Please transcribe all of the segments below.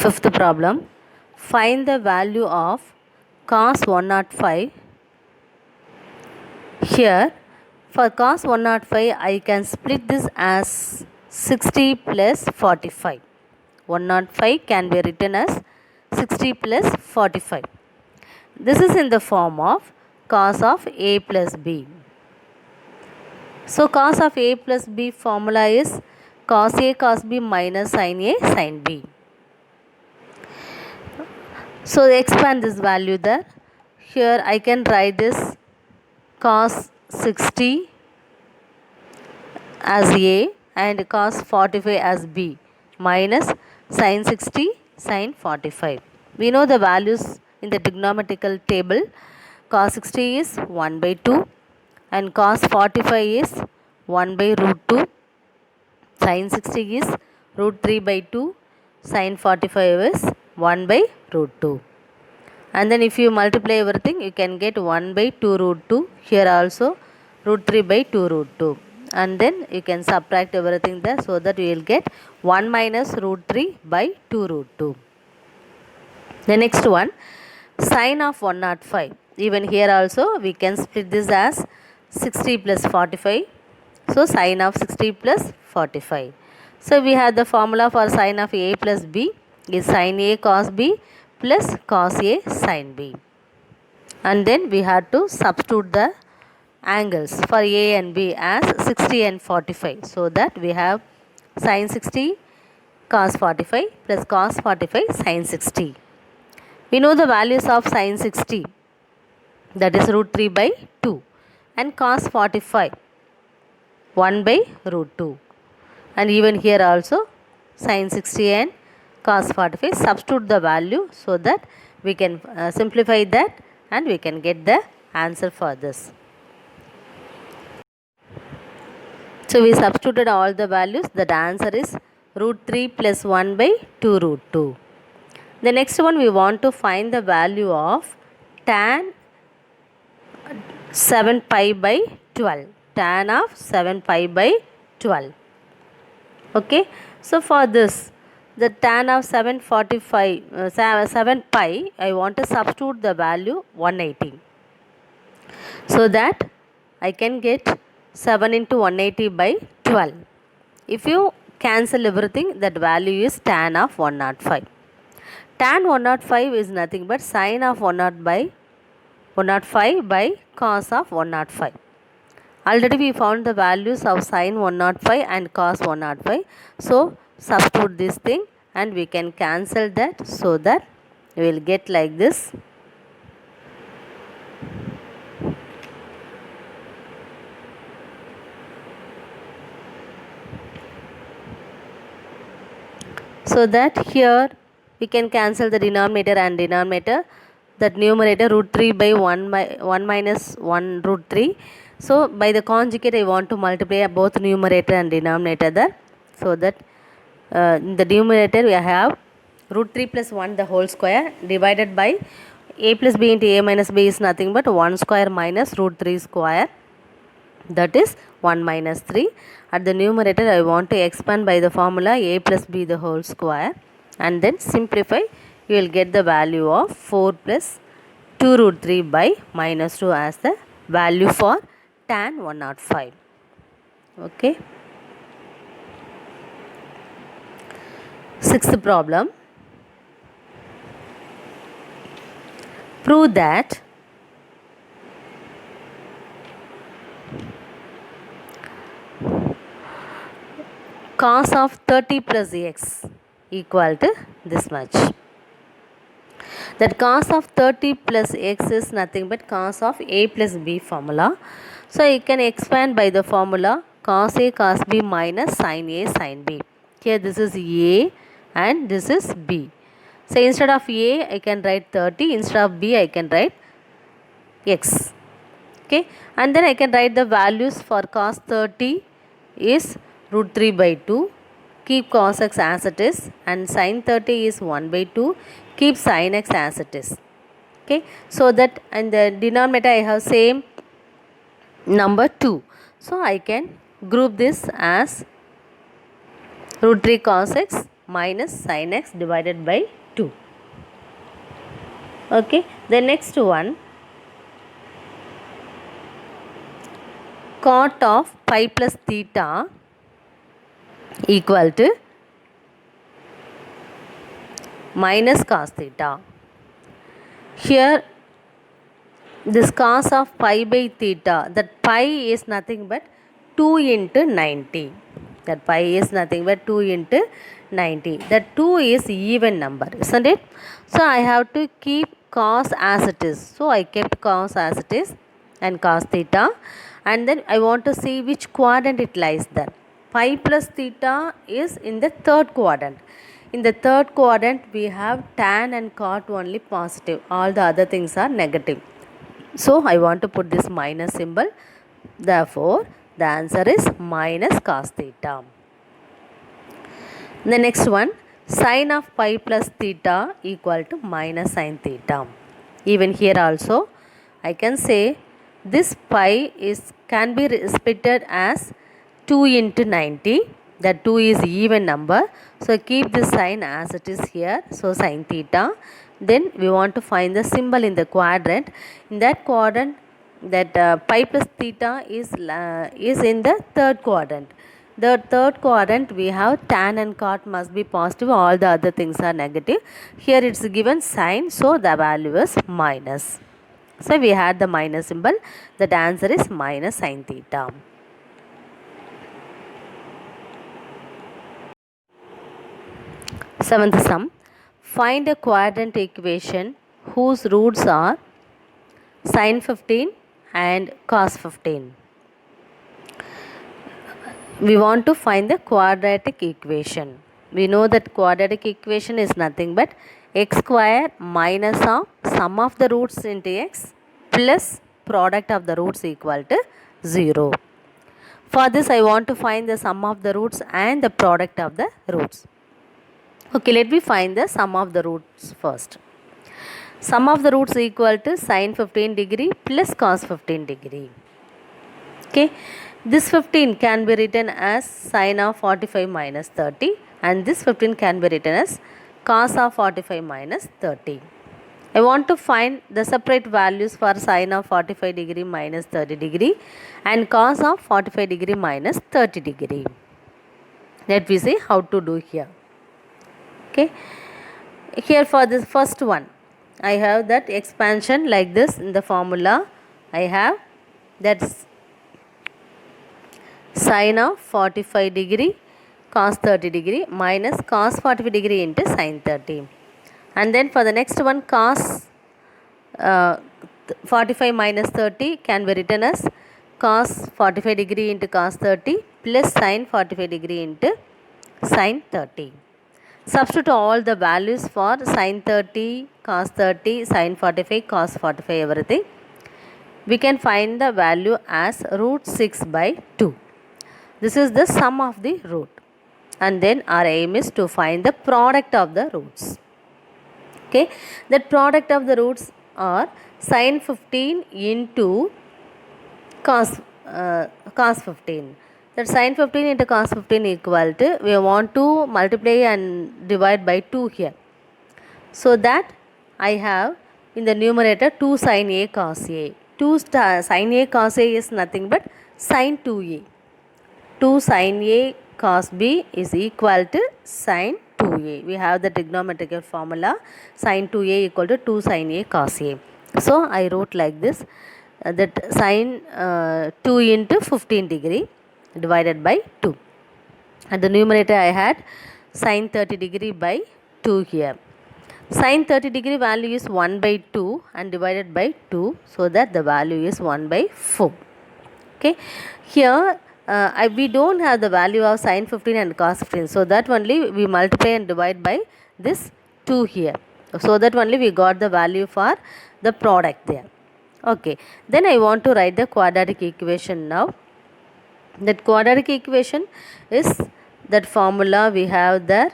Fifth problem. Find the value of cos 105. Here, for cos 105, I can split this as 60 plus 45. 105 can be written as 60 plus 45. This is in the form of cos of A plus B. So, cos of A plus B formula is cos A cos B minus sin A sin B. So, expand this value there. Here I can write this cos 60 as A and cos 45 as B minus sin 60 sin 45. We know the values in the trigonometrical table. Cos 60 is 1 by 2 and cos 45 is 1 by root 2. Sin 60 is root 3 by 2. Sin 45 is 1 by root 2. And then if you multiply everything, you can get 1 by 2 root 2. Here also root 3 by 2 root 2. And then you can subtract everything there, so that you will get 1 minus root 3 by 2 root 2. The next one, sin of 105. Even here also we can split this as 60 plus 45. So sin of 60 plus 45. So we have the formula for sin of A plus B is sin A cos B plus cos A sin B. And then we have to substitute the angles for A and B as 60 and 45. So that we have sin 60 cos 45 plus cos 45 sin 60. We know the values of sin 60, that is root 3 by 2, and cos 45 1 by root 2. And even here also sin 60 and cos 45, substitute the value so that we can simplify that and we can get the answer for this. So we substituted all the values. The answer is root 3 plus 1 by 2 root 2. The next one, we want to find the value of tan 7 pi by 12. Tan of 7 pi by 12. Okay. So for this, the tan of 7 pi, I want to substitute the value 180. So that I can get 7 into 180 by 12. If you cancel everything, that value is tan of 105. Tan 105 is nothing but sin of 105 by cos of 105. Already we found the values of sin 105 and cos 105. So substitute this thing and we can cancel that, so that we will get like this. So that here we can cancel the denominator and denominator. That numerator root 3 by 1 minus 1 root 3. So by the conjugate I want to multiply both numerator and denominator there. So that in the numerator we have root 3 plus 1 the whole square divided by a plus b into a minus b is nothing but 1 square minus root 3 square, that is 1 minus 3. At the numerator I want to expand by the formula a plus b the whole square and then simplify. You will get the value of 4 plus 2 root 3 by minus 2 as the value for tan 105. Okay. Sixth problem. Prove that cos of 30 plus x equal to this much. That cos of 30 plus x is nothing but cos of a plus b formula. So you can expand by the formula cos a cos b minus sin a sin b. Here this is a and this is b. So instead of a I can write 30, instead of b I can write x. Okay, and then I can write the values for cos 30 is root 3 by 2. Keep cos x as it is, and sin 30 is 1 by 2. Keep sin x as it is. Okay, so that in the denominator I have same number 2. So I can group this as root 3 cos x minus sin x divided by 2. Okay, the next one, cot of pi plus theta equal to minus cos theta. Here this cos of pi by theta, that pi is nothing but 2 into 90. That pi is nothing but 2 into 90. That 2 is even number, isn't it? So I have to keep cos as it is. So I kept cos as it is and cos theta, and then I want to see which quadrant it lies there. Pi plus theta is in the third quadrant. In the third quadrant we have tan and cot only positive, all the other things are negative. So I want to put this minus symbol. Therefore the answer is minus cos theta. The next one, sin of pi plus theta equal to minus sin theta. Even here also I can say this pi can be splitted as 2 into 90. That 2 is even number, so keep this sign as it is here, so sin theta. Then we want to find the symbol in the quadrant. In that quadrant, that pi plus theta is in the third quadrant. The third quadrant we have tan and cot must be positive, all the other things are negative. Here it's given sin, so the value is minus. So we had the minus symbol. That answer is minus sin theta. Seventh sum, find a quadrant equation whose roots are sin 15 and cos 15. We want to find the quadratic equation. We know that quadratic equation is nothing but x square minus of sum of the roots into x plus product of the roots equal to 0. For this I want to find the sum of the roots and the product of the roots. Okay, let me find the sum of the roots first. Sum of the roots equal to sin 15 degree plus cos 15 degree. Okay, this 15 can be written as sin of 45 minus 30, and this 15 can be written as cos of 45 minus 30. I want to find the separate values for sin of 45 degree minus 30 degree and cos of 45 degree minus 30 degree. Let me see how to do here. Okay, here for this first one I have that expansion like this. In the formula I have that's sin of 45 degree cos 30 degree minus cos 45 degree into sin 30, and then for the next one cos 45 minus 30 can be written as cos 45 degree into cos 30 plus sin 45 degree into sin 30. Substitute all the values for sin 30, cos 30, sin 45, cos 45, everything. We can find the value as root 6 by 2. This is the sum of the root, and then our aim is to find the product of the roots. Okay, the product of the roots are sin 15 into cos 15. That sin 15 into cos 15 equal to, we want to multiply and divide by 2 here. So that I have in the numerator 2 sin A cos A. 2 sin A cos A is nothing but sin 2A. 2 sin A cos B is equal to sin 2A. We have the trigonometrical formula sin 2A equal to 2 sin A cos A. So I wrote like this, that sin 2 into 15 degree divided by 2. At the numerator I had sin 30 degree by 2 here. Sin 30 degree value is 1 by 2 and divided by 2, so that the value is 1 by 4. Okay, here we don't have the value of sin 15 and cos 15, so that only we multiply and divide by this 2 here, so that only we got the value for the product there. Okay, then I want to write the quadratic equation now. That quadratic equation is that formula we have there,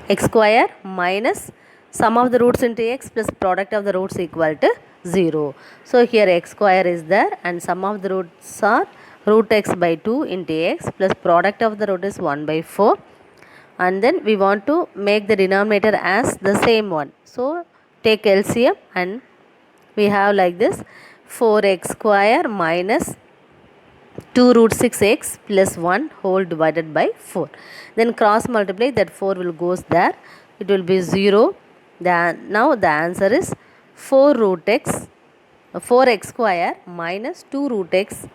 x square minus sum of the roots into x plus product of the roots equal to 0. So here x square is there and sum of the roots are root x by 2 into x plus product of the root is 1 by 4, and then we want to make the denominator as the same one. So take LCM and we have like this 4x square minus 2 root 6x plus 1 whole divided by 4. Then cross multiply, that 4 will goes there, it will be 0. Now the answer is 4x square minus 2 root x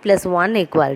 plus 1 equal